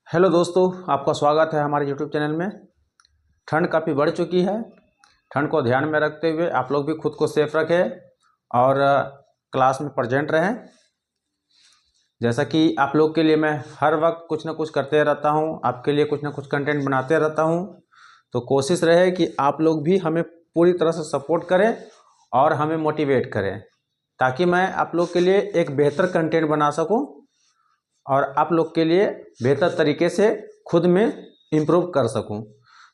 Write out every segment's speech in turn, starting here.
Hello दोस्तों, आपका स्वागत है हमारे यूट्यूब चैनल में। ठंड काफ़ी बढ़ चुकी है। ठंड को ध्यान में रखते हुए आप लोग भी खुद को सेफ रखें और क्लास में प्रेजेंट रहें। जैसा कि आप लोग के लिए मैं हर वक्त कुछ ना कुछ करते रहता हूं, आपके लिए कुछ ना कुछ कंटेंट बनाते रहता हूं, तो कोशिश रहे कि आप लोग भी हमें पूरी तरह से सपोर्ट करें और हमें मोटिवेट करें, ताकि मैं आप लोग के लिए एक बेहतर कंटेंट बना सकूँ और आप लोग के लिए बेहतर तरीके से खुद में इम्प्रूव कर सकूं।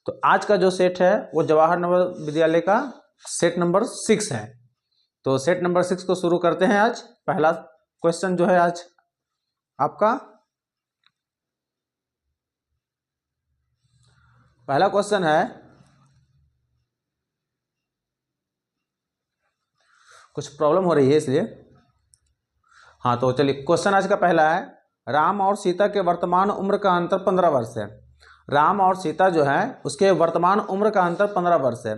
तो आज का जो सेट है वो जवाहर नवोदय विद्यालय का सेट नंबर 6 है। तो सेट नंबर 6 को शुरू करते हैं। आज पहला क्वेश्चन जो है आज आपका पहला क्वेश्चन है, कुछ प्रॉब्लम हो रही है इसलिए। हाँ, तो चलिए क्वेश्चन आज का पहला है, राम और सीता के वर्तमान उम्र का अंतर 15 वर्ष है। राम और सीता जो है उसके वर्तमान उम्र का अंतर 15 वर्ष है।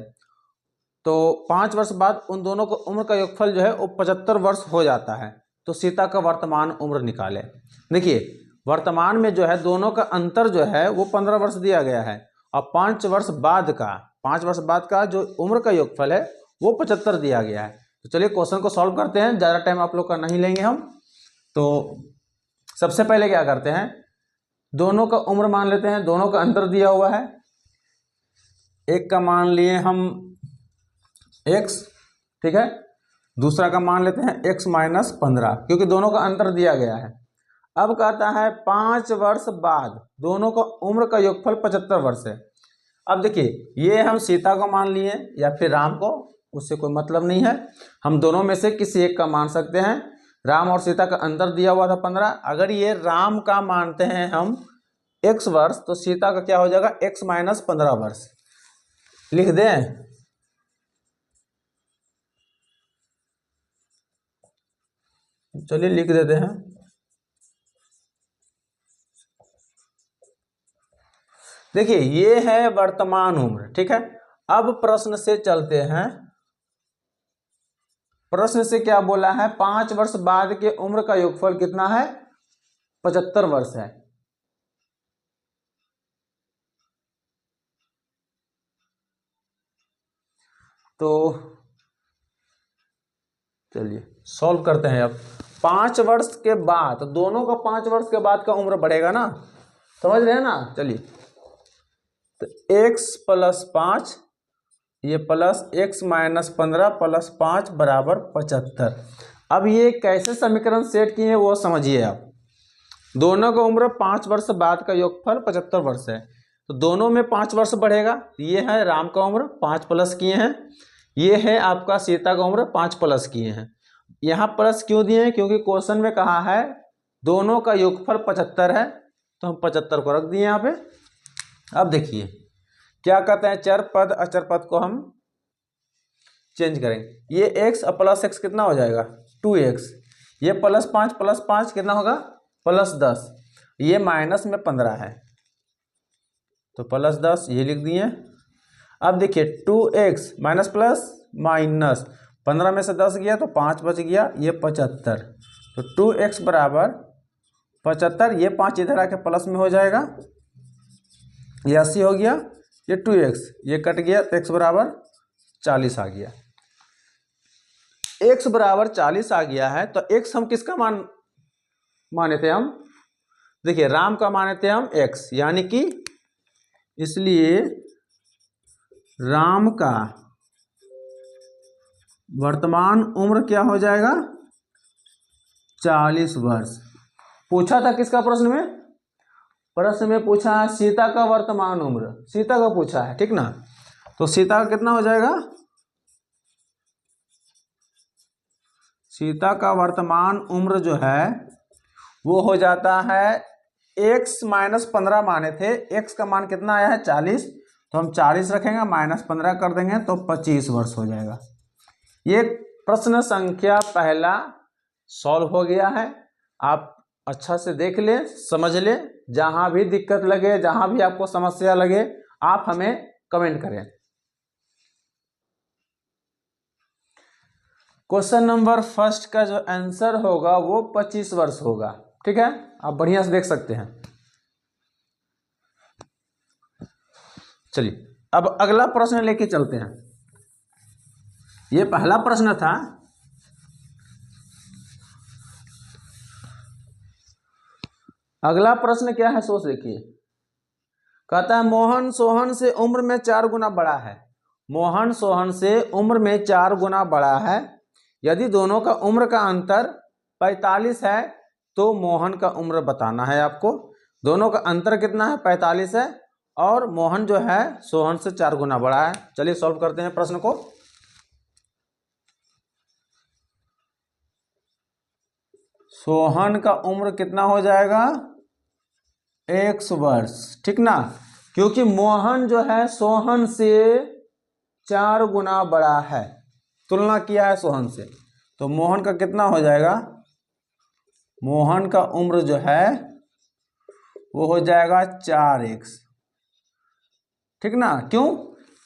तो 5 वर्ष बाद उन दोनों को उम्र का योगफल जो है वो 75 वर्ष हो जाता है। तो सीता का वर्तमान उम्र निकाले। देखिए, वर्तमान में जो है दोनों का अंतर जो है वो 15 वर्ष दिया गया है और 5 वर्ष बाद का जो उम्र का योगफल है वो 75 दिया गया है। तो चलिए क्वेश्चन को सॉल्व करते हैं, ज़्यादा टाइम आप लोग का नहीं लेंगे हम। तो सबसे पहले क्या करते हैं, दोनों का उम्र मान लेते हैं, दोनों का अंतर दिया हुआ है। एक का मान लिए हम x, ठीक है, दूसरा का मान लेते हैं x माइनस 15, क्योंकि दोनों का अंतर दिया गया है। अब कहता है 5 वर्ष बाद दोनों का उम्र का योगफल 75 वर्ष है। अब देखिए, ये हम सीता को मान लिए या फिर राम को, उससे कोई मतलब नहीं है, हम दोनों में से किसी एक का मान सकते हैं। राम और सीता का अंतर दिया हुआ था 15। अगर ये राम का मानते हैं हम x वर्ष, तो सीता का क्या हो जाएगा, x माइनस 15 वर्ष। लिख दें, चलिए लिख देते हैं। देखिए, ये है वर्तमान उम्र, ठीक है। अब प्रश्न से चलते हैं। प्रश्न से क्या बोला है, 5 वर्ष बाद के उम्र का योगफल कितना है, 75 वर्ष है। तो चलिए सॉल्व करते हैं। अब 5 वर्ष के बाद, तो दोनों का 5 वर्ष के बाद का उम्र बढ़ेगा ना, समझ रहे हैं ना। चलिए, तो x प्लस 5 ये प्लस x माइनस 15 प्लस 5 बराबर 75। अब ये कैसे समीकरण सेट किए हैं वो समझिए आप। दोनों का उम्र 5 वर्ष बाद का योगफल 75 वर्ष है, तो दोनों में 5 वर्ष बढ़ेगा। ये है राम का उम्र 5 प्लस किए हैं, ये है आपका सीता का उम्र 5 प्लस किए हैं। यहाँ प्लस क्यों दिए हैं, क्योंकि क्वेश्चन में कहा है दोनों का योगफल 75 है, तो हम 75 को रख दिए यहाँ पे। अब देखिए क्या कहते हैं, चर पद अचर पद को हम चेंज करेंगे। ये x और प्लस x कितना हो जाएगा, 2x। ये प्लस 5 कितना होगा, प्लस 10। ये माइनस में 15 है, तो प्लस 10 ये लिख दिए। अब देखिए 2x माइनस प्लस माइनस 15 में से 10 गया तो 5 बच गया, ये 75। तो 2x बराबर 75, ये 5 इधर आके प्लस में हो जाएगा, ये 80 हो गया। ये 2x ये कट गया तो x बराबर 40 आ गया। x बराबर 40 आ गया है, तो x हम किसका माने थे हम, देखिए राम का माने थे हम x, यानी कि इसलिए राम का वर्तमान उम्र क्या हो जाएगा, 40 वर्ष। पूछा था किसका प्रश्न में, प्रश्न में पूछा है सीता का वर्तमान उम्र, सीता का पूछा है, ठीक ना। तो सीता का कितना हो जाएगा, सीता का वर्तमान उम्र जो है वो हो जाता है x माइनस 15 माने थे, x का मान कितना आया है 40, तो हम 40 रखेंगे, माइनस 15 कर देंगे तो 25 वर्ष हो जाएगा। ये प्रश्न संख्या पहला सॉल्व हो गया है। आप अच्छा से देख ले, समझ ले, जहां भी दिक्कत लगे, जहां भी आपको समस्या लगे, आप हमें कमेंट करें। क्वेश्चन नंबर फर्स्ट का जो आंसर होगा वो 25 वर्ष होगा, ठीक है। आप बढ़िया से देख सकते हैं। चलिए अब अगला प्रश्न लेके चलते हैं। ये पहला प्रश्न था। अगला प्रश्न क्या है सोच देखिए। कहता है मोहन सोहन से उम्र में 4 गुना बड़ा है। मोहन सोहन से उम्र में 4 गुना बड़ा है। यदि दोनों का उम्र का अंतर 45 है तो मोहन का उम्र बताना है आपको। दोनों का अंतर कितना है? 45 है और मोहन जो है सोहन से 4 गुना बड़ा है। चलिए सॉल्व करते हैं प्रश्न को। सोहन का उम्र कितना हो जाएगा? 1 वर्ष, ठीक ना, क्योंकि मोहन जो है सोहन से 4 गुना बड़ा है, तुलना किया है सोहन से, तो मोहन का कितना हो जाएगा? मोहन का उम्र जो है वो हो जाएगा 4x, ठीक ना। क्यों?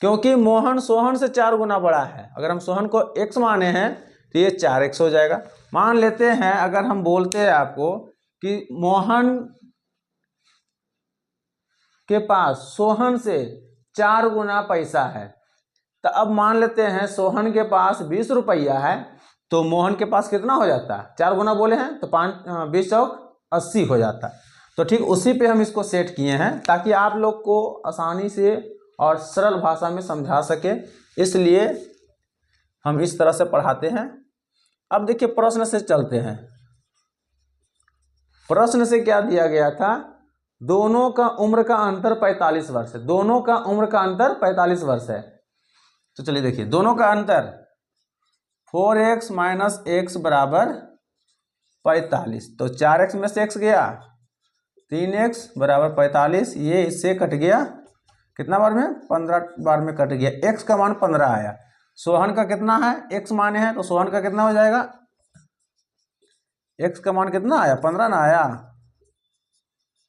क्योंकि मोहन सोहन से 4 गुना बड़ा है। अगर हम सोहन को x माने हैं तो ये 4x हो जाएगा। मान लेते हैं अगर हम बोलते हैं आपको कि मोहन के पास सोहन से 4 गुना पैसा है, तो अब मान लेते हैं सोहन के पास 20 रुपया है, तो मोहन के पास कितना हो जाता है? 4 गुना बोले हैं तो 20 चौक 80 हो जाता है। तो ठीक उसी पे हम इसको सेट किए हैं ताकि आप लोग को आसानी से और सरल भाषा में समझा सके, इसलिए हम इस तरह से पढ़ाते हैं। अब देखिए प्रश्न से चलते हैं। प्रश्न से क्या दिया गया था? दोनों का उम्र का अंतर 45 वर्ष है। दोनों का उम्र का अंतर 45 वर्ष है। तो चलिए देखिए दोनों का अंतर 4x माइनस एक्स बराबर 45, तो 4x में से x गया, 3x बराबर 45, ये इससे कट गया, कितना बार में? 15 बार में कट गया। x का मान 15 आया। सोहन का कितना है? x माने हैं तो सोहन का कितना हो जाएगा? x का मान कितना आया? 15 ना आया,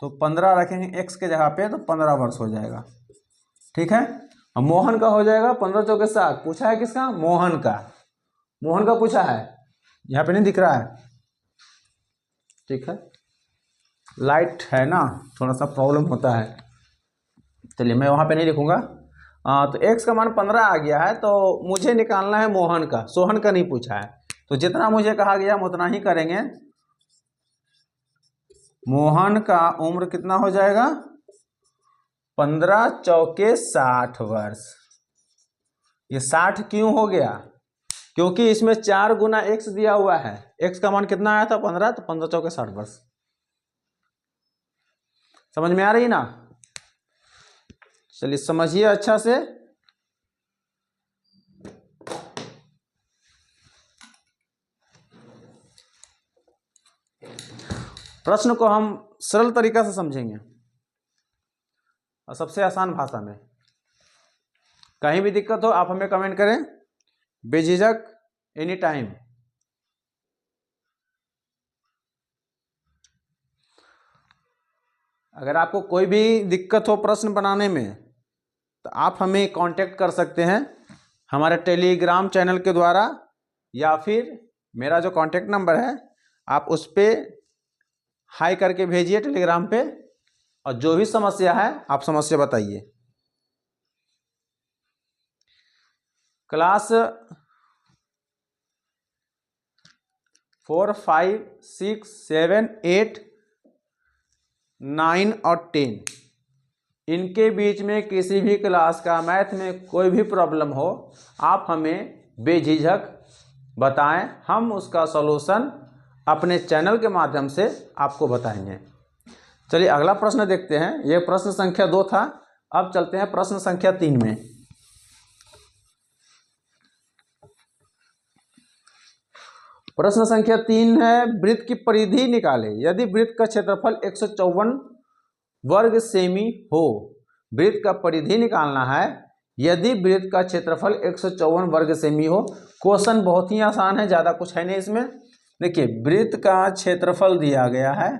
तो 15 रखेंगे x के जगह पे तो 15 वर्ष हो जाएगा, ठीक है। अब मोहन का हो जाएगा 15 चौके 60। पूछा है किसका? मोहन का। मोहन का पूछा है, यहाँ पे नहीं दिख रहा है, ठीक है, लाइट है ना, थोड़ा सा प्रॉब्लम होता है। चलिए मैं वहाँ पे नहीं लिखूंगा। तो x का मान 15 आ गया है, तो मुझे निकालना है मोहन का, सोहन का नहीं पूछा है। तो जितना मुझे कहा गया हम उतना ही करेंगे। मोहन का उम्र कितना हो जाएगा? 15 चौके 60 वर्ष। ये 60 क्यों हो गया? क्योंकि इसमें 4 गुना x दिया हुआ है। x का मान कितना आया था? 15, तो 15 चौके 60 वर्ष। समझ में आ रही ना? चलिए समझिए अच्छा से। प्रश्न को हम सरल तरीका से समझेंगे और सबसे आसान भाषा में। कहीं भी दिक्कत हो आप हमें कमेंट करें, बेझिझक, एनी टाइम। अगर आपको कोई भी दिक्कत हो प्रश्न बनाने में तो आप हमें कांटेक्ट कर सकते हैं हमारे टेलीग्राम चैनल के द्वारा, या फिर मेरा जो कांटेक्ट नंबर है आप उस पर हाई करके भेजिए टेलीग्राम पे, और जो भी समस्या है आप समस्या बताइए। क्लास 4, 5, 6, 7, 8, 9 और 10 इनके बीच में किसी भी क्लास का मैथ में कोई भी प्रॉब्लम हो आप हमें बेझिझक बताएं, हम उसका सॉल्यूशन अपने चैनल के माध्यम से आपको बताएंगे। चलिए अगला प्रश्न देखते हैं। यह प्रश्न संख्या 2 था। अब चलते हैं प्रश्न संख्या 3 में। प्रश्न संख्या 3 है, वृत्त की परिधि निकाले। यदि वृत्त का क्षेत्रफल 154 वर्ग सेमी हो। वृत्त का परिधि निकालना है यदि वृत्त का क्षेत्रफल 154 वर्ग सेमी हो। क्वेश्चन बहुत ही आसान है, ज़्यादा कुछ है नहीं इसमें। देखिए वृत्त का क्षेत्रफल दिया गया है,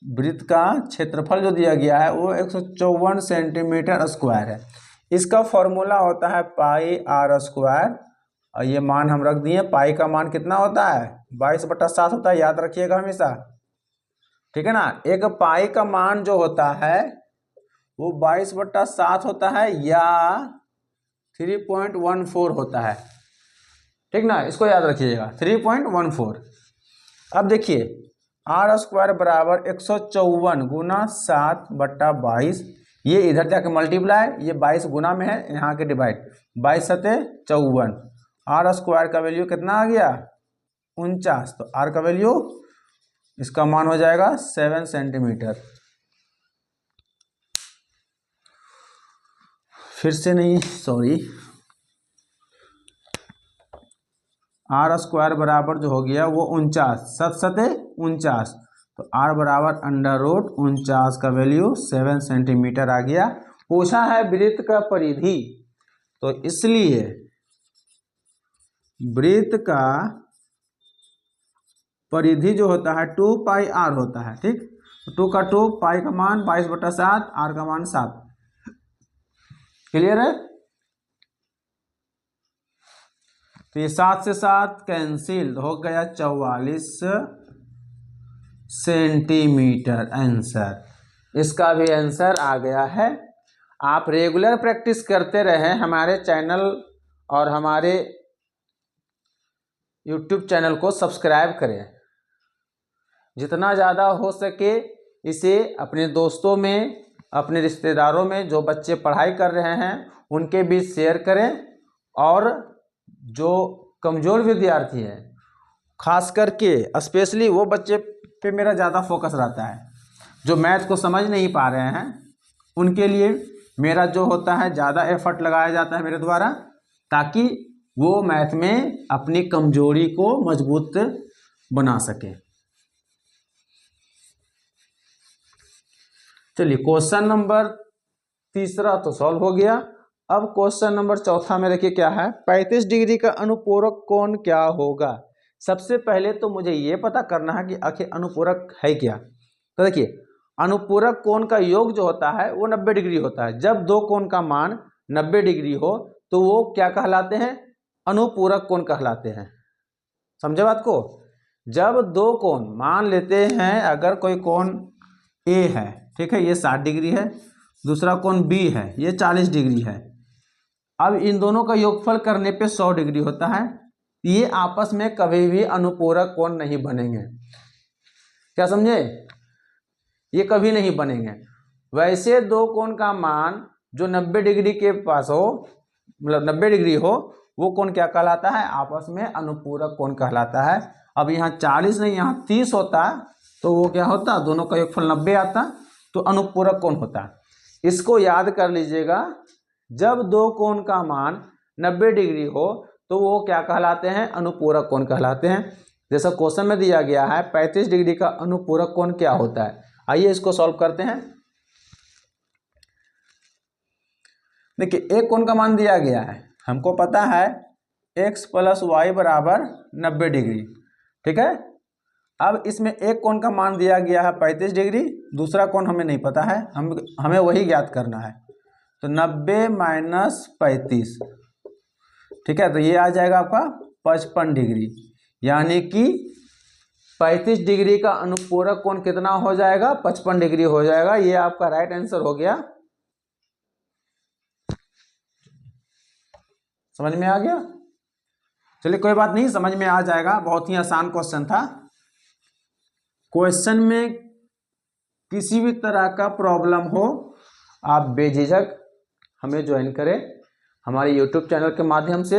वृत्त का क्षेत्रफल जो दिया गया है वो 154 सेंटीमीटर स्क्वायर है। इसका फॉर्मूला होता है पाई आर स्क्वायर, और ये मान हम रख दिए। पाई का मान कितना होता है? 22/7 होता है, याद रखिएगा हमेशा, ठीक है ना। एक पाई का मान जो होता है वो 22/7 होता है या 3.14 होता है, ठीक ना, इसको याद रखिएगा 3.14। अब देखिए r² बराबर 154 गुना 7/22, ये इधर जाके मल्टीप्लाई, ये 22 गुना में है, यहाँ के डिवाइड, 22 सते 54, r² का वैल्यू कितना आ गया 49, तो r का वैल्यू इसका मान हो जाएगा 7 सेंटीमीटर। फिर से नहीं, सॉरी, r² बराबर जो हो गया वो 49, 7 सते 49, तो r बराबर √49 का वैल्यू 7 सेंटीमीटर आ गया। पूछा है वृत्त का परिधि, तो इसलिए वृत्त का परिधि जो होता है 2πr होता है, ठीक, 2 का 2, पाई का मान 22/7, r का मान 7। क्लियर है? तो ये 7 से 7 कैंसिल हो गया, 44 सेंटीमीटर आंसर। इसका भी आंसर आ गया है। आप रेगुलर प्रैक्टिस करते रहें, हमारे चैनल और हमारे यूट्यूब चैनल को सब्सक्राइब करें, जितना ज़्यादा हो सके इसे अपने दोस्तों में, अपने रिश्तेदारों में जो बच्चे पढ़ाई कर रहे हैं उनके बीच शेयर करें, और जो कमज़ोर विद्यार्थी हैं खास करके स्पेशली वो बच्चे पे मेरा ज़्यादा फोकस रहता है, जो मैथ को समझ नहीं पा रहे हैं उनके लिए मेरा जो होता है ज़्यादा एफर्ट लगाया जाता है मेरे द्वारा, ताकि वो मैथ में अपनी कमजोरी को मजबूत बना सके। चलिए क्वेश्चन नंबर 3 तो सॉल्व हो गया। अब क्वेश्चन नंबर 4 में देखिए क्या है, 35 डिग्री का अनुपूरक कोण क्या होगा। सबसे पहले तो मुझे ये पता करना है कि आखिर अनुपूरक है क्या। तो देखिए अनुपूरक कोण का योग जो होता है वो 90 डिग्री होता है। जब दो कोण का मान 90 डिग्री हो तो वो क्या कहलाते हैं, अनुपूरक कोण कहलाते हैं। समझे बात को? जब दो कोण मान लेते हैं, अगर कोई कोण ए है, ठीक है, ये 60 डिग्री है, दूसरा कोण बी है, ये 40 डिग्री है। अब इन दोनों का योगफल करने पे 100 डिग्री होता है। ये आपस में कभी भी अनुपूरक कोण नहीं बनेंगे। क्या समझे? ये कभी नहीं बनेंगे। वैसे दो कोण का मान जो 90 डिग्री के पास हो, मतलब 90 डिग्री हो, वो कोण क्या कहलाता है, आपस में अनुपूरक कोण कहलाता है। अब यहाँ 40 नहीं, यहाँ 30 होता, तो वो क्या होता, दोनों का योगफल 90 आता, तो अनुपूरक कोण होता। इसको याद कर लीजिएगा, जब दो कोण का मान 90 डिग्री हो तो वो क्या कहलाते हैं, अनुपूरक कोण कहलाते हैं। जैसा क्वेश्चन में दिया गया है 35 डिग्री का अनुपूरक कोण क्या होता है। आइए इसको सॉल्व करते हैं। देखिए एक कोण का मान दिया गया है, हमको पता है x + y बराबर 90 डिग्री, ठीक है। अब इसमें एक कोण का मान दिया गया है 35 डिग्री, दूसरा कोण हमें नहीं पता है, हमें वही ज्ञात करना है। तो 90 - 35, ठीक है, तो ये आ जाएगा आपका 55 डिग्री, यानी कि 35 डिग्री का अनुपूरक कोण कितना हो जाएगा, 55 डिग्री हो जाएगा। ये आपका राइट आंसर हो गया। समझ में आ गया? चलिए कोई बात नहीं, समझ में आ जाएगा, बहुत ही आसान क्वेश्चन था। क्वेश्चन में किसी भी तरह का प्रॉब्लम हो, आप बेझिझक हमें ज्वाइन करें, हमारे यूट्यूब चैनल के माध्यम से,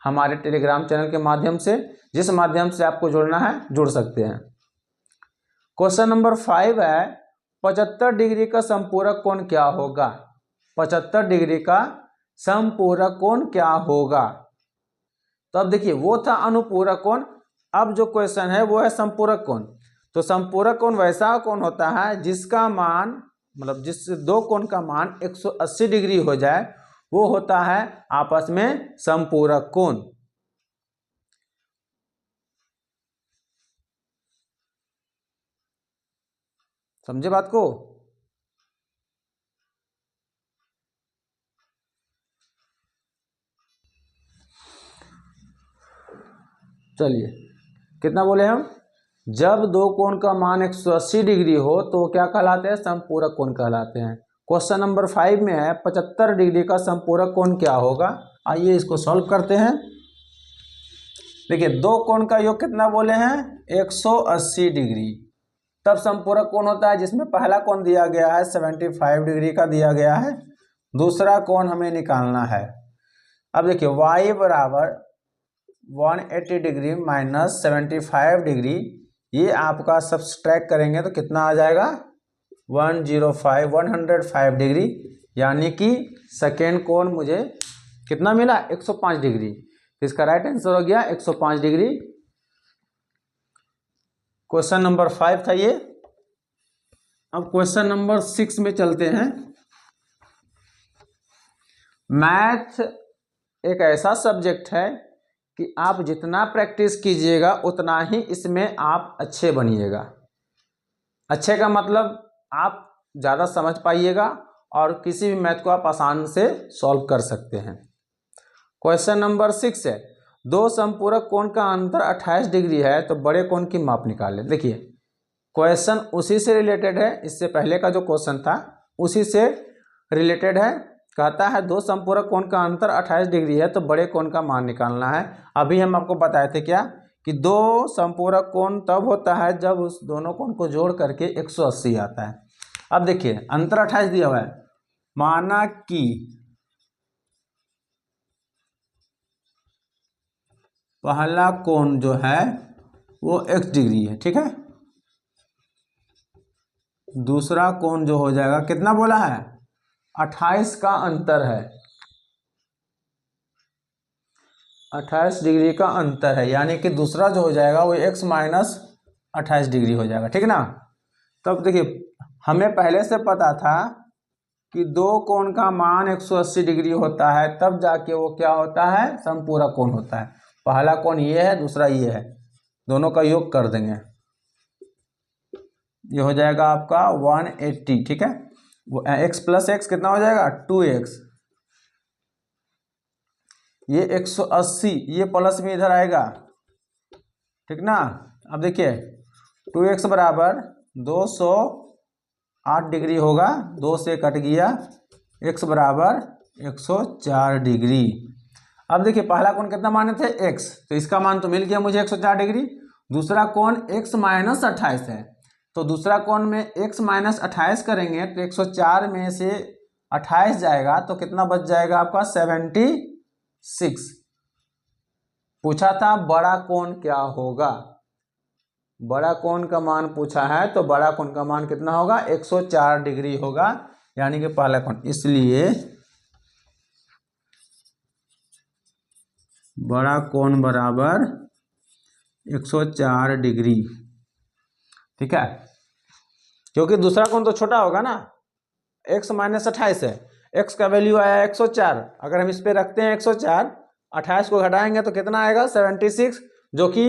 हमारे टेलीग्राम चैनल के माध्यम से, जिस माध्यम से आपको जुड़ना है जुड़ सकते हैं। क्वेश्चन नंबर 5 है, 75 डिग्री का संपूरक कोण क्या होगा। 75 डिग्री का संपूरक कोण क्या होगा। तो अब देखिए वो था अनुपूरक कोण, अब जो क्वेश्चन है वो है संपूरक कोण। तो संपूरक कोण वैसा कोण होता है जिसका मान, मतलब जिससे दो कोण का मान 180 डिग्री हो जाए, वो होता है आपस में संपूरक कोण। समझे बात को? चलिए कितना बोले हम, जब दो कोण का मान 180 डिग्री हो तो क्या कहलाते हैं, संपूरक कोण कहलाते हैं। क्वेश्चन नंबर 5 में है 75 डिग्री का समपूरक कोण क्या होगा। आइए इसको सॉल्व करते हैं। देखिए दो कोण का योग कितना बोले हैं 180 डिग्री। तब समपूरक कोण होता है जिसमें पहला कोण दिया गया है 75 डिग्री का दिया गया है, दूसरा कोण हमें निकालना है। अब देखिए y बराबर 180 डिग्री माइनस 75 डिग्री, ये आपका सब्सट्रैक्ट करेंगे तो कितना आ जाएगा 105 डिग्री, यानी कि सेकेंड कोण मुझे कितना मिला 105 डिग्री। तो इसका राइट आंसर हो गया 105 डिग्री। क्वेश्चन नंबर 5 था ये। अब क्वेश्चन नंबर 6 में चलते हैं। मैथ एक ऐसा सब्जेक्ट है कि आप जितना प्रैक्टिस कीजिएगा उतना ही इसमें आप अच्छे बनिएगा। अच्छे का मतलब आप ज़्यादा समझ पाइएगा और किसी भी मैथ को आप आसान से सॉल्व कर सकते हैं। क्वेश्चन नंबर 6 है, दो समपूरक कोण का अंतर 28 डिग्री है तो बड़े कोण की माप निकालें। देखिए क्वेश्चन उसी से रिलेटेड है, इससे पहले का जो क्वेश्चन था उसी से रिलेटेड है। कहता है दो समपूरक कोण का अंतर 28 डिग्री है तो बड़े कोण का मान निकालना है। अभी हम आपको बताए थे क्या कि दो समपूरक कोण तब होता है जब उस दोनों कोण को जोड़ करके 180 आता है। अब देखिए अंतर 28 दिया हुआ है, माना कि पहला कोण जो है वो x डिग्री है, ठीक है। दूसरा कोण जो हो जाएगा कितना बोला है 28 का अंतर है, 28 डिग्री का अंतर है, यानी कि दूसरा जो हो जाएगा वो x माइनस 28 डिग्री हो जाएगा, ठीक ना। तब देखिए हमें पहले से पता था कि दो कोण का मान 180 डिग्री होता है तब जाके वो क्या होता है समपूरक कोण होता है। पहला कोण ये है, दूसरा ये है, दोनों का योग कर देंगे, ये हो जाएगा आपका 180, ठीक है। वो x प्लस एक्स कितना हो जाएगा 2x, ये 180, ये प्लस में इधर आएगा, ठीक ना। अब देखिए 2x बराबर 208 डिग्री होगा, 2 से कट गया, x बराबर 104 डिग्री। अब देखिए पहला कोण कितना माने थे x, तो इसका मान तो मिल गया मुझे 104 डिग्री। दूसरा कोण x माइनस 28 है, तो दूसरा कोण में x माइनस 28 करेंगे तो 104 में से 28 जाएगा तो कितना बच जाएगा आपका 76। पूछा था बड़ा कोण क्या होगा, बड़ा कोण का मान पूछा है तो बड़ा कोण का मान कितना होगा 104 डिग्री होगा, यानी कि पहला कोण, इसलिए बड़ा कोण बराबर 104 डिग्री, ठीक है। क्योंकि दूसरा कोण तो छोटा होगा ना, x माइनस 28 है, x का वैल्यू आया 104, अगर हम इस पे रखते हैं 104, 28 को घटाएंगे तो कितना आएगा 76, जो कि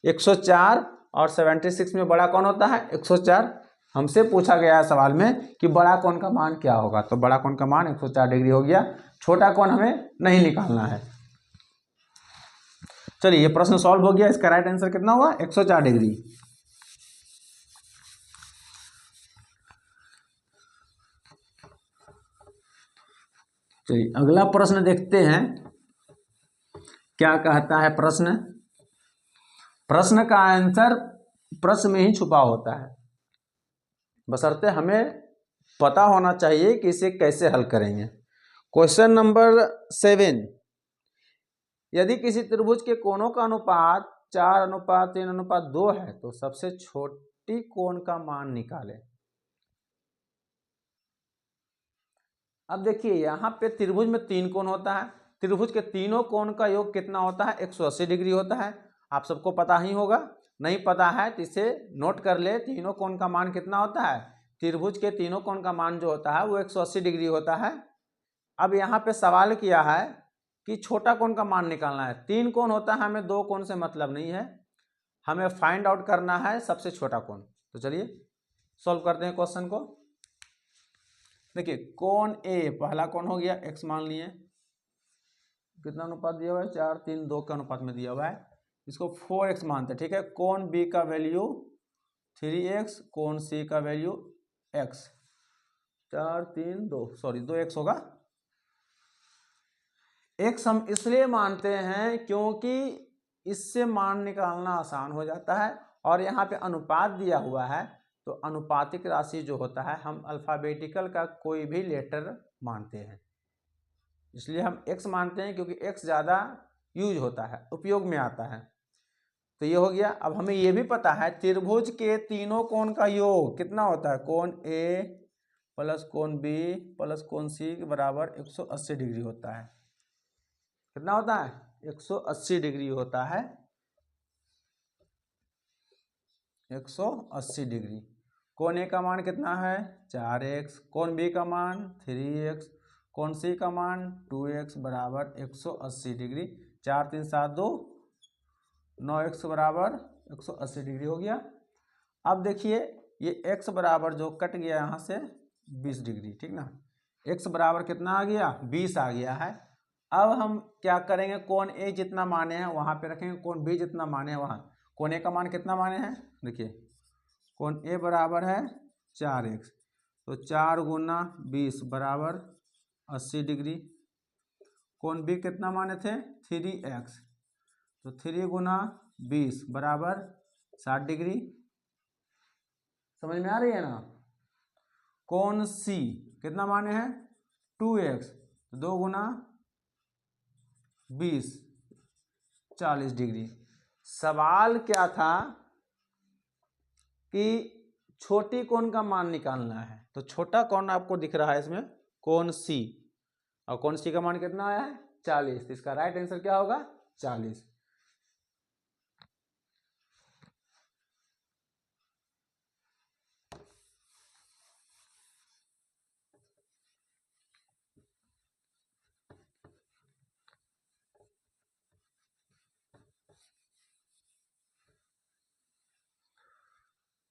104 और 76 में बड़ा कौन होता है 104। हमसे पूछा गया है सवाल में कि बड़ा कोण का मान क्या होगा, तो बड़ा कोण का मान 104 डिग्री हो गया, छोटा कोण हमें नहीं निकालना है। चलिए ये प्रश्न सॉल्व हो गया, इसका राइट आंसर कितना हुआ 104 डिग्री। चलिए अगला प्रश्न देखते हैं क्या कहता है प्रश्न। प्रश्न का आंसर प्रश्न में ही छुपा होता है, बशर्ते हमें पता होना चाहिए कि इसे कैसे हल करेंगे। क्वेश्चन नंबर 7, यदि किसी त्रिभुज के कोणों का अनुपात 4:3:2 है तो सबसे छोटी कोण का मान निकालें। अब देखिए यहाँ पे त्रिभुज में 3 कोण होता है, त्रिभुज के तीनों कोण का योग कितना होता है 180 डिग्री होता है। आप सबको पता ही होगा, नहीं पता है तो इसे नोट कर ले, तीनों कोण का मान कितना होता है, त्रिभुज के तीनों कोण का मान जो होता है वो 180 डिग्री होता है। अब यहाँ पे सवाल किया है कि छोटा कोण का मान निकालना है, 3 कोण होता है, हमें 2 कोण से मतलब नहीं है, हमें फाइंड आउट करना है सबसे छोटा कोण। तो चलिए सॉल्व करते हैं क्वेश्चन को। देखिए कोण ए पहला कोण हो गया, x मान लिए, कितना अनुपात दिया हुआ है 4:3:2 के अनुपात में दिया हुआ है, इसको 4x मानते हैं, ठीक है। कोण बी का वैल्यू 3x, कोण सी का वैल्यू x। 4 3 2 सॉरी 2x होगा। x हम इसलिए मानते हैं क्योंकि इससे मान निकालना आसान हो जाता है, और यहाँ पे अनुपात दिया हुआ है तो अनुपातिक राशि जो होता है हम अल्फ़ाबेटिकल का कोई भी लेटर मानते हैं, इसलिए हम x मानते हैं क्योंकि x ज़्यादा यूज होता है, उपयोग में आता है। तो ये हो गया। अब हमें ये भी पता है त्रिभुज के तीनों कोण का योग कितना होता है, कोण A प्लस कोण B प्लस कोण C के बराबर 180 डिग्री होता है। कितना होता है, 180 डिग्री होता है, 180 डिग्री। कोण A का मान कितना है 4x, कोण B का मान 3x, कोण C का मान 2x बराबर 180 डिग्री। 4 3 7 2 9x बराबर 180 डिग्री हो गया। अब देखिए ये x बराबर जो कट गया यहाँ से 20 डिग्री, ठीक ना। x बराबर कितना आ गया 20 आ गया है। अब हम क्या करेंगे, कोण A जितना माने हैं वहाँ पे रखेंगे, कोण B जितना माने हैं वहाँ। कोण A का मान कितना माने हैं, देखिए कोण A बराबर है 4x, तो 4 गुना 20 बराबर 80 डिग्री। कोण B कितना माने थे 3x, तो 3 गुना 20 बराबर 60 डिग्री। समझ में आ रही है ना। कोण C कितना माने हैं 2x, तो 2 गुना 20 40 डिग्री। सवाल क्या था कि छोटी कोण का मान निकालना है, तो छोटा कोण आपको दिख रहा है इसमें कोण C, और कोण C का मान कितना आया है 40, तो इसका राइट आंसर क्या होगा 40।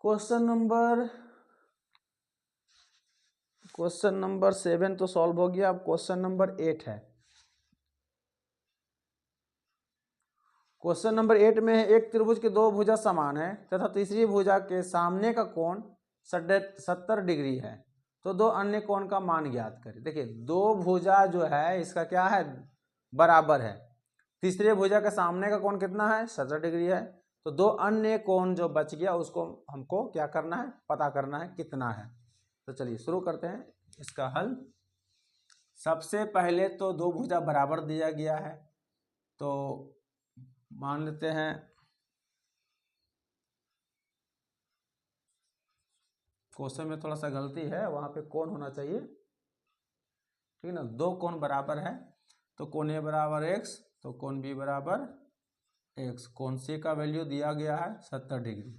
क्वेश्चन नंबर 7 तो सॉल्व हो गया। अब क्वेश्चन नंबर 8 है। क्वेश्चन नंबर 8 में है एक त्रिभुज के दो भुजा समान है तथा तीसरी भुजा के सामने का कोण 70 डिग्री है, तो दो अन्य कोण का मान ज्ञात करें। देखिए दो भुजा जो है इसका क्या है बराबर है, तीसरे भुजा के सामने का कोण कितना है 70 डिग्री है, तो दो अन्य कोण जो बच गया उसको हमको क्या करना है पता करना है कितना है। तो चलिए शुरू करते हैं इसका हल। सबसे पहले तो दो भुजा बराबर दिया गया है, तो मान लेते हैं क्वेश्चन में थोड़ा सा गलती है, वहां पे कोण होना चाहिए, ठीक है ना। दो कोण बराबर है तो कोण A बराबर x, तो कोण B बराबर x, कोण C का वैल्यू दिया गया है 70 डिग्री।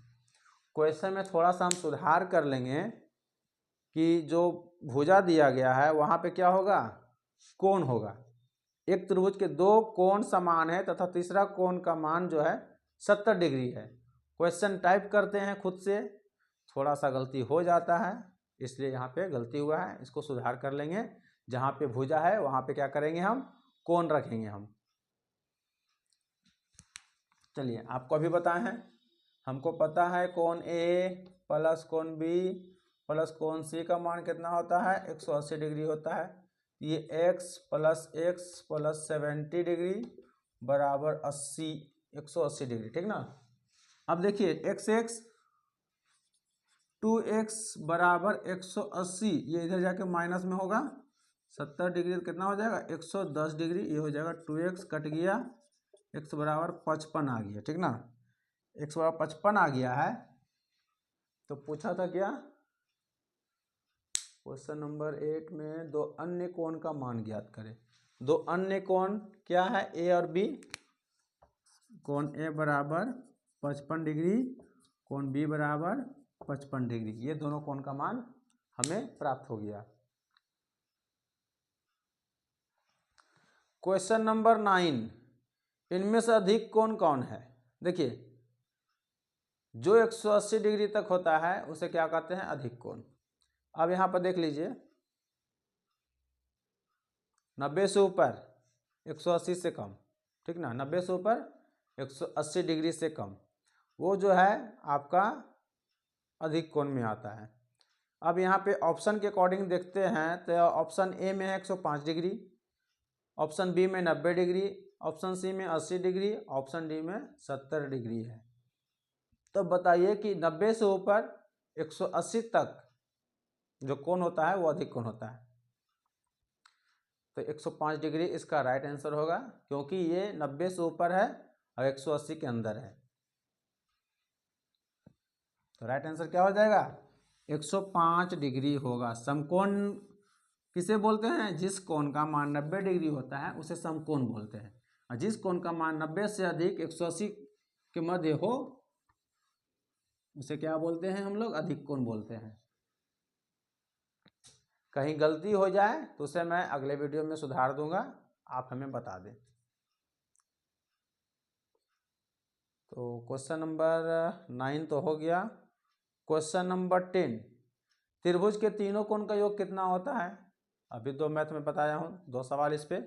क्वेश्चन में थोड़ा सा हम सुधार कर लेंगे कि जो भुजा दिया गया है वहां पे क्या होगा कोण होगा। एक त्रिभुज के दो कोण समान है तथा तीसरा कोण का मान जो है 70 डिग्री है। क्वेश्चन टाइप करते हैं खुद से, थोड़ा सा गलती हो जाता है, इसलिए यहाँ पे गलती हुआ है, इसको सुधार कर लेंगे। जहाँ पे भुजा है वहाँ पे क्या करेंगे हम कोण रखेंगे हम। चलिए आपको अभी बताए हैं, हमको पता है कोण A प्लस कोण B प्लस कोण C का मान कितना होता है 180 डिग्री होता है। ये x प्लस 70 डिग्री बराबर 180 डिग्री, ठीक ना। अब देखिए x 2x बराबर 180, ये इधर जाके माइनस में होगा 70 डिग्री कितना हो जाएगा 110 डिग्री, ये हो जाएगा 2x कट गया, x बराबर 55 आ गया, ठीक ना। x बराबर 55 आ गया है। तो पूछा था क्या क्वेश्चन नंबर 8 में दो अन्य कोण का मान ज्ञात करें। दो अन्य कोण क्या है A और B, कोण A बराबर 55 डिग्री, कोण B बराबर 55 डिग्री, ये दोनों कोण का मान हमें प्राप्त हो गया। क्वेश्चन नंबर 9, इनमें से अधिक कोण कौन है। देखिए जो 180 डिग्री तक होता है उसे क्या कहते हैं अधिक कोण। अब यहाँ पर देख लीजिए 90 से ऊपर 180 से कम, ठीक ना, 90 से ऊपर 180 डिग्री से कम, वो जो है आपका अधिक कोण में आता है। अब यहाँ पे ऑप्शन के अकॉर्डिंग देखते हैं तो ऑप्शन ए में है 105 डिग्री, ऑप्शन बी में 90 डिग्री, ऑप्शन सी में 80 डिग्री, ऑप्शन डी में 70 डिग्री है। तो बताइए कि 90 से ऊपर 180 तक जो कोण होता है वो अधिक कोण होता है। तो 105 डिग्री इसका राइट आंसर होगा, क्योंकि ये 90 से ऊपर है और 180 के अंदर है। तो राइट आंसर क्या हो जाएगा? 105 डिग्री होगा। समकोण किसे बोलते हैं? जिस कोण का मान 90 डिग्री होता है उसे समकोण बोलते हैं, और जिस कोण का मान 90 से अधिक 180 के मध्य हो उसे क्या बोलते हैं हम लोग? अधिक कोण बोलते हैं। कहीं गलती हो जाए तो उसे मैं अगले वीडियो में सुधार दूंगा, आप हमें बता दें। तो क्वेश्चन नंबर 9 तो हो गया। क्वेश्चन नंबर 10, त्रिभुज के तीनों कोण का योग कितना होता है? अभी 2 मैथ में बताया हूँ, 2 सवाल इस पे।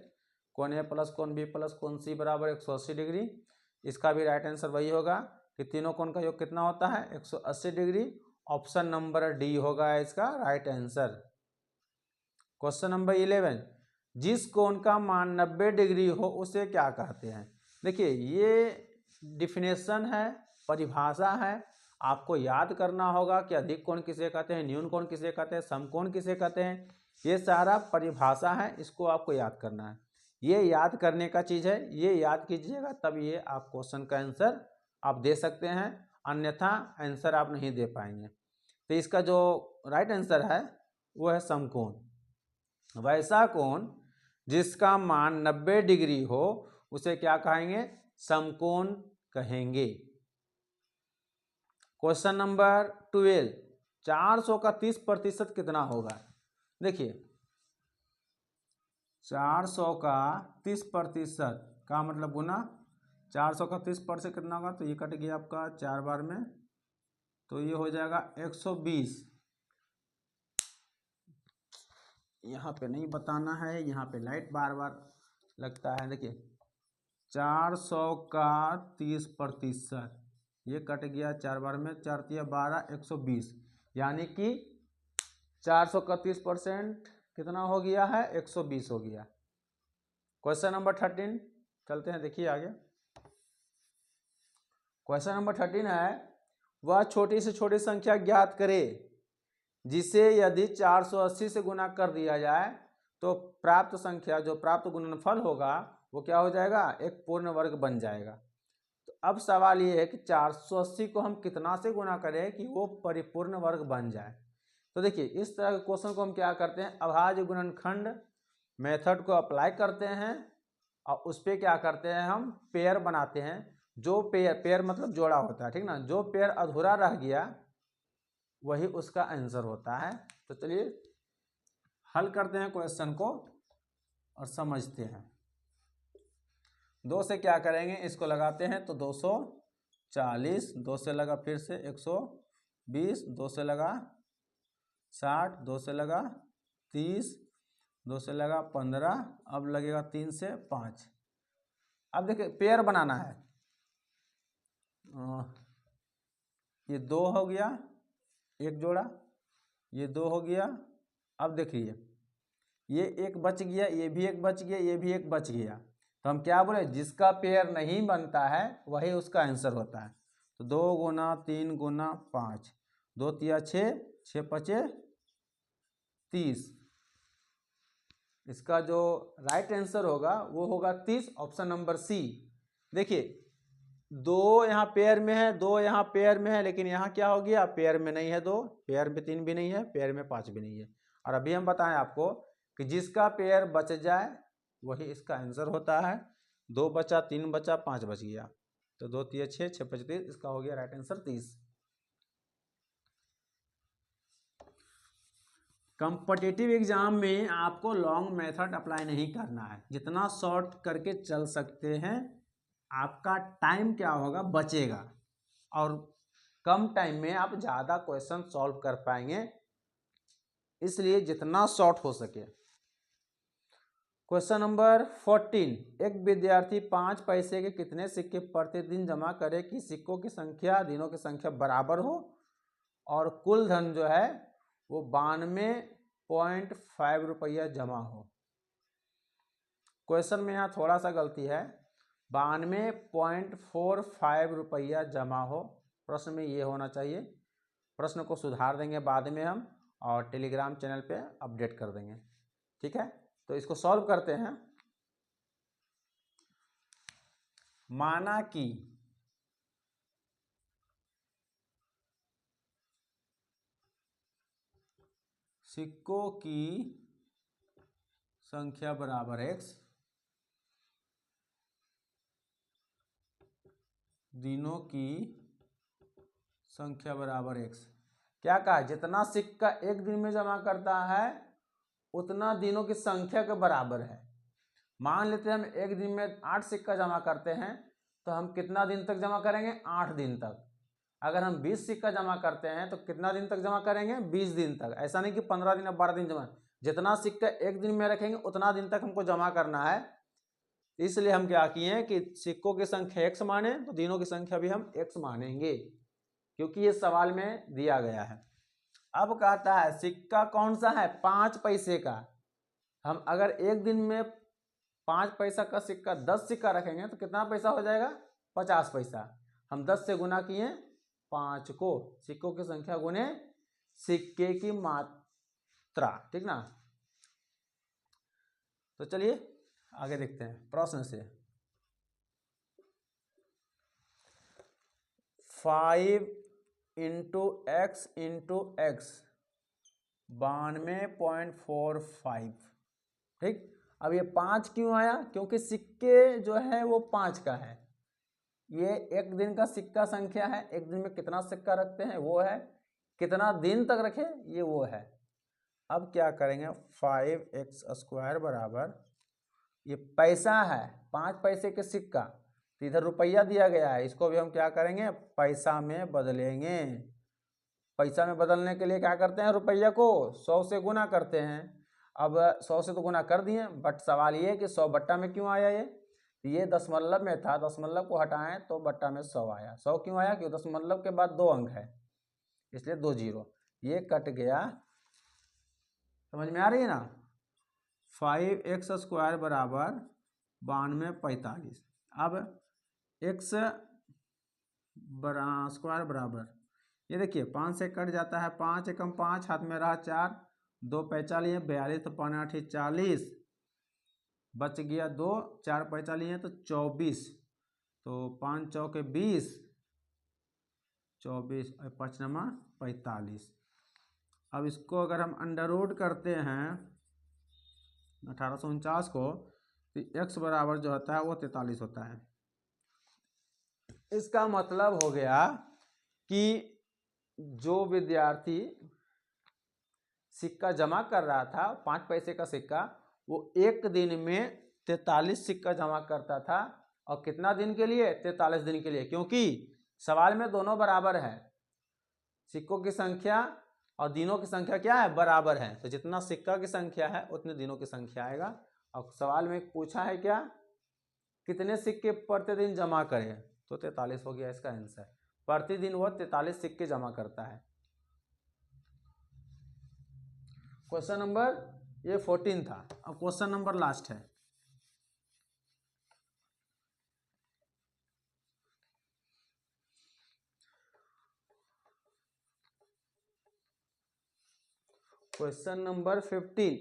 कोण ए प्लस कोण बी प्लस कोण सी बराबर 180 डिग्री। इसका भी राइट आंसर वही होगा कि तीनों कोण का योग कितना होता है? 180 डिग्री। ऑप्शन नंबर डी होगा इसका राइट आंसर। क्वेश्चन नंबर 11, जिस कोण का मान 90 डिग्री हो उसे क्या कहते हैं? देखिए ये डिफिनेशन है, परिभाषा है, आपको याद करना होगा कि अधिक कोण किसे कहते हैं, न्यून कोण किसे कहते हैं, समकोण किसे कहते हैं। ये सारा परिभाषा है, इसको आपको याद करना है। ये याद करने का चीज़ है, ये याद कीजिएगा तब ये आप क्वेश्चन का आंसर आप दे सकते हैं, अन्यथा आंसर आप नहीं दे पाएंगे। तो इसका जो राइट आंसर है वो है समकोण। वैसा कोण जिसका मान 90 डिग्री हो उसे क्या कहेंगे? समकोण कहेंगे। क्वेश्चन नंबर 12, 400 का 30% कितना होगा? देखिए 400 का 30% का मतलब गुना 400 का 30% कितना होगा? तो ये कट गया आपका 4 बार में, तो ये हो जाएगा 120। यहाँ पे नहीं बताना है, यहाँ पे लाइट बार बार लगता है। देखिए 400 का 30%, ये कट गया 4 बार में, 4 तिया 12, 120, यानी कि 400 का 30% कितना हो गया है? 120 हो गया। क्वेश्चन नंबर 13 चलते हैं, देखिए आगे। क्वेश्चन नंबर 13 है, वह छोटी से छोटी संख्या ज्ञात करे जिसे यदि 480 से गुना कर दिया जाए तो प्राप्त संख्या, जो प्राप्त गुणनफल होगा वो क्या हो जाएगा? एक पूर्ण वर्ग बन जाएगा। तो अब सवाल ये है कि 480 को हम कितना से गुना करें कि वो परिपूर्ण वर्ग बन जाए। तो देखिए इस तरह के क्वेश्चन को हम क्या करते हैं? अभाज्य गुणनखंड मेथड को अप्लाई करते हैं और उस पर क्या करते हैं? हम पेयर बनाते हैं। जो पेयर मतलब जोड़ा होता है, ठीक ना? जो पेयर अधूरा रह गया वही उसका आंसर होता है। तो चलिए हल करते हैं क्वेश्चन को और समझते हैं। 2 से क्या करेंगे? इसको लगाते हैं तो 240, 2 से लगा फिर से 120, 2 से लगा 60, 2 से लगा 30, 2 से लगा 15, अब लगेगा 3 से 5। अब देखिए पेयर बनाना है। ये 2 हो गया, एक जोड़ा, ये 2 हो गया। अब देखिए ये एक बच गया, ये भी एक बच गया, ये भी एक बच गया। तो हम क्या बोले? जिसका पेयर नहीं बनता है वही उसका आंसर होता है। तो 2 गुना 3 गुना 5, 2 तिया 6, 6 पचे 30। इसका जो राइट आंसर होगा वो होगा 30, ऑप्शन नंबर सी। देखिए 2 यहाँ पेयर में है, 2 यहाँ पेयर में है, लेकिन यहाँ क्या हो गया? पेयर में नहीं है 2, पेयर में 3 भी नहीं है, पेयर में 5 भी नहीं है। और अभी हम बताएं आपको कि जिसका पेयर बच जाए वही इसका आंसर होता है। 2 बचा, 3 बचा, 5 बच गया, तो 2 तिया 6, 6 पचे 30, इसका हो गया राइट आंसर 30। कॉम्पिटिटिव एग्जाम में आपको लॉन्ग मेथड अप्लाई नहीं करना है, जितना शॉर्ट करके चल सकते हैं। आपका टाइम क्या होगा? बचेगा, और कम टाइम में आप ज़्यादा क्वेश्चन सॉल्व कर पाएंगे, इसलिए जितना शॉर्ट हो सके। क्वेश्चन नंबर 14, एक विद्यार्थी 5 पैसे के कितने सिक्के प्रतिदिन जमा करे कि सिक्कों की संख्या, दिनों की संख्या बराबर हो और कुल धन जो है वो 92.5 रुपया जमा हो। क्वेश्चन में यहाँ थोड़ा सा गलती है, 92.45 रुपया जमा हो, प्रश्न में ये होना चाहिए। प्रश्न को सुधार देंगे बाद में हम, और टेलीग्राम चैनल पे अपडेट कर देंगे, ठीक है। तो इसको सॉल्व करते हैं। माना कि सिक्कों की संख्या बराबर x, दिनों की संख्या बराबर x। क्या कहा, जितना सिक्का एक दिन में जमा करता है उतना दिनों की संख्या के बराबर है। मान लेते हैं हम एक दिन में 8 सिक्का जमा करते हैं, तो हम कितना दिन तक जमा करेंगे, 8 दिन तक। अगर हम 20 सिक्का जमा करते हैं तो कितना दिन तक जमा करेंगे, 20 दिन तक। ऐसा नहीं कि 15 दिन या 12 दिन जमा, जितना सिक्का एक दिन में रखेंगे उतना दिन तक हमको जमा करना है। इसलिए हम क्या किए कि सिक्कों की संख्या x माने तो दिनों की संख्या भी हम x मानेंगे, क्योंकि ये सवाल में दिया गया है। अब कहता है सिक्का कौन सा है, 5 पैसे का। हम अगर एक दिन में 5 पैसा का सिक्का 10 सिक्का रखेंगे तो कितना पैसा हो जाएगा, 50 पैसा। हम 10 से गुना किए 5 को, सिक्कों की संख्या गुने सिक्के की मात्रा, ठीक ना। तो चलिए आगे देखते हैं प्रश्न से। 5 इंटू एक्स 92.45, ठीक। अब ये 5 क्यों आया, क्योंकि सिक्के जो है वो 5 का है। ये एक दिन का सिक्का संख्या है, एक दिन में कितना सिक्का रखते हैं वो है, कितना दिन तक रखे ये वो है। अब क्या करेंगे, 5x² बराबर, ये पैसा है 5 पैसे के सिक्का, तो इधर रुपया दिया गया है, इसको भी हम क्या करेंगे, पैसा में बदलेंगे। पैसा में बदलने के लिए क्या करते हैं, रुपया को 100 से गुना करते हैं। अब 100 से तो गुना कर दिए, बट सवाल ये है कि 100 बट्टा में क्यों आया, ये दशमलव में था, दशमलव को हटाएं तो बट्टा में 100 आया। 100 क्यों आया, क्योंकि दशमलव के बाद 2 अंक है, इसलिए 2 जीरो, ये कट गया। समझ में आ रही है ना। 5x² बराबर 92.45। अब x स्क्वायर बराबर, ये देखिए 5 से कट जाता है, 5 एकम 5, हाथ में रहा 4, 2 पैंचा लिए 42, तो 5 8 40, बच गया 2, 4 पैंचा लिए तो 24, तो 5 चौके 20, 24 और 5 नमा 45। अब इसको अगर हम अंडर रूट करते हैं 1849 को, तो x बराबर जो होता है वो 43 होता है। इसका मतलब हो गया कि जो विद्यार्थी सिक्का जमा कर रहा था 5 पैसे का सिक्का, वो एक दिन में 43 सिक्का जमा करता था। और कितना दिन के लिए, 43 दिन के लिए, क्योंकि सवाल में दोनों बराबर है, सिक्कों की संख्या और दिनों की संख्या क्या है, बराबर है। तो जितना सिक्का की संख्या है उतने दिनों की संख्या आएगा। और सवाल में पूछा है क्या, कितने सिक्के प्रतिदिन जमा करें, तो 43 हो गया इसका आंसर। प्रतिदिन वह 43 सिक्के जमा करता है। क्वेश्चन नंबर ये 14 था। अब क्वेश्चन नंबर लास्ट है। क्वेश्चन नंबर 15,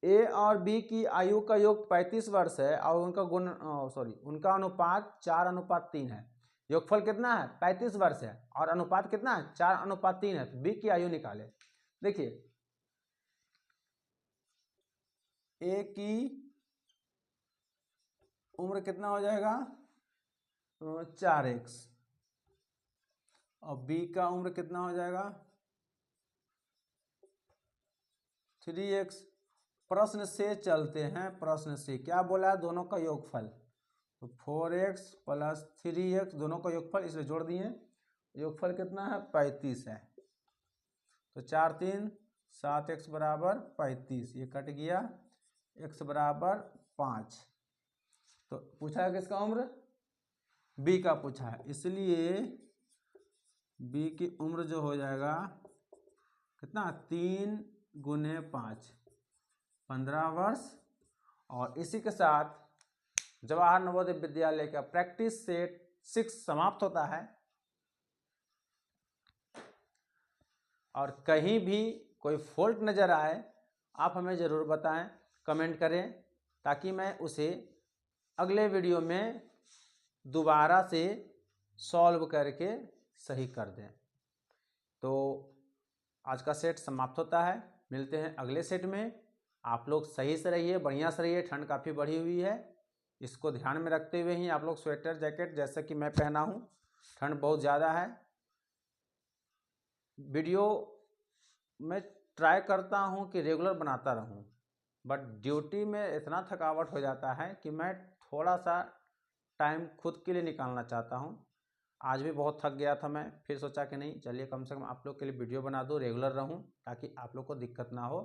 ए और बी की आयु का योग 35 वर्ष है और उनका उनका अनुपात 4:3 है। योगफल कितना है, 35 वर्ष है और अनुपात कितना है, 4:3 है। तो बी की आयु निकाले। देखिए ए की उम्र कितना हो जाएगा, 4x, और बी का उम्र कितना हो जाएगा, 3x। प्रश्न से चलते हैं, प्रश्न से क्या बोला है, दोनों का योगफल, तो 4x + 3x दोनों का योगफल, इसलिए जोड़ दिए। योगफल कितना है, 35 है। तो 4 3 7x बराबर 35, ये कट गया, x बराबर 5। तो पूछा है किसका उम्र, b का पूछा है, इसलिए b की उम्र जो हो जाएगा कितना 3 गुने 5 15 वर्ष। और इसी के साथ जवाहर नवोदय विद्यालय का प्रैक्टिस सेट 6 समाप्त होता है। और कहीं भी कोई फॉल्ट नज़र आए आप हमें ज़रूर बताएं, कमेंट करें, ताकि मैं उसे अगले वीडियो में दोबारा से सॉल्व करके सही कर दें। तो आज का सेट समाप्त होता है, मिलते हैं अगले सेट में। आप लोग सही से रहिए, बढ़िया से रहिए। ठंड काफ़ी बढ़ी हुई है, इसको ध्यान में रखते हुए ही आप लोग स्वेटर जैकेट जैसे कि मैं पहना हूँ, ठंड बहुत ज़्यादा है। वीडियो मैं ट्राई करता हूँ कि रेगुलर बनाता रहूँ, बट ड्यूटी में इतना थकावट हो जाता है कि मैं थोड़ा सा टाइम खुद के लिए निकालना चाहता हूँ। आज भी बहुत थक गया था मैं, फिर सोचा कि नहीं चलिए कम से कम आप लोग के लिए वीडियो बना दूँ, रेगुलर रहूँ, ताकि आप लोग को दिक्कत ना हो।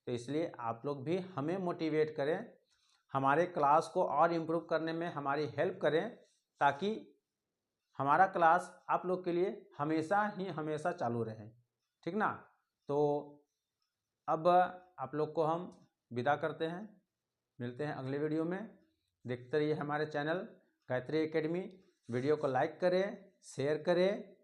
तो इसलिए आप लोग भी हमें मोटिवेट करें, हमारे क्लास को और इम्प्रूव करने में हमारी हेल्प करें, ताकि हमारा क्लास आप लोग के लिए हमेशा ही हमेशा चालू रहे, ठीक ना। तो अब आप लोग को हम विदा करते हैं, मिलते हैं अगले वीडियो में। देखते रहिए हमारे चैनल गायत्री एकेडमी। वीडियो को लाइक करें, शेयर करें